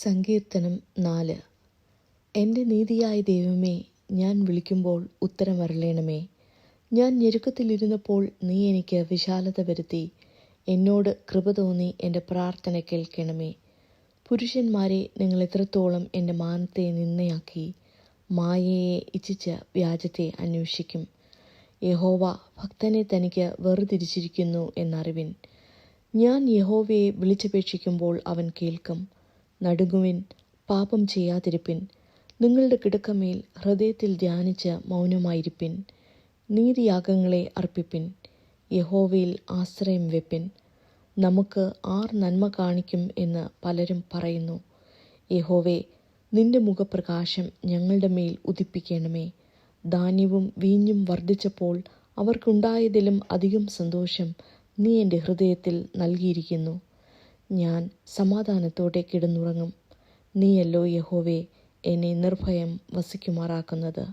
സങ്കീർത്തനം 4. എൻ്റെ നീതിയായ ദൈവമേ, ഞാൻ വിളിക്കുമ്പോൾ ഉത്തരമരുളണമേ. ഞാൻ ഞെരുക്കത്തിലിരുന്നപ്പോൾ നീ എനിക്ക് വിശാലത വരുത്തി. എന്നോട് കൃപ തോന്നി എൻ്റെ പ്രാർത്ഥന കേൾക്കണമേ. പുരുഷന്മാരെ, നിങ്ങൾ എത്രത്തോളം എൻ്റെ മാനത്തെ നിന്ദയാക്കി. മായയെ ഇച്ഛിച്ച് വ്യാജത്തെ അന്വേഷിക്കും. യഹോവ ഭക്തനെ തനിക്ക് വേർതിരിച്ചിരിക്കുന്നു എന്നറിവിൻ. ഞാൻ യഹോവയെ വിളിച്ചപേക്ഷിക്കുമ്പോൾ അവൻ കേൾക്കും. നടുങ്ങുവിൻ, പാപം ചെയ്യാതിരിപ്പിൻ. നിങ്ങളുടെ കിടക്കമേൽ ഹൃദയത്തിൽ ധ്യാനിച്ച് മൗനമായിരിപ്പിൻ. നീതിയാഗങ്ങളെ അർപ്പിപ്പിൻ. യഹോവയിൽ ആശ്രയം വെപ്പിൻ. നമുക്ക് ആർ നന്മ കാണിക്കും എന്ന് പലരും പറയുന്നു. യഹോവേ, നിന്റെ മുഖപ്രകാശം ഞങ്ങളുടെ മേൽ ഉദിപ്പിക്കണമേ. ധാന്യവും വീഞ്ഞും വർദ്ധിച്ചപ്പോൾ അവർക്കുണ്ടായതിലും അധികം സന്തോഷം നീ എൻ്റെ ഹൃദയത്തിൽ നൽകിയിരിക്കുന്നു. ഞാൻ സമാധാനത്തോടെ കിടന്നുറങ്ങും. നീയല്ലോ യഹോവേ എന്നെ നിർഭയം വസിക്കുമാറാക്കുന്നത്.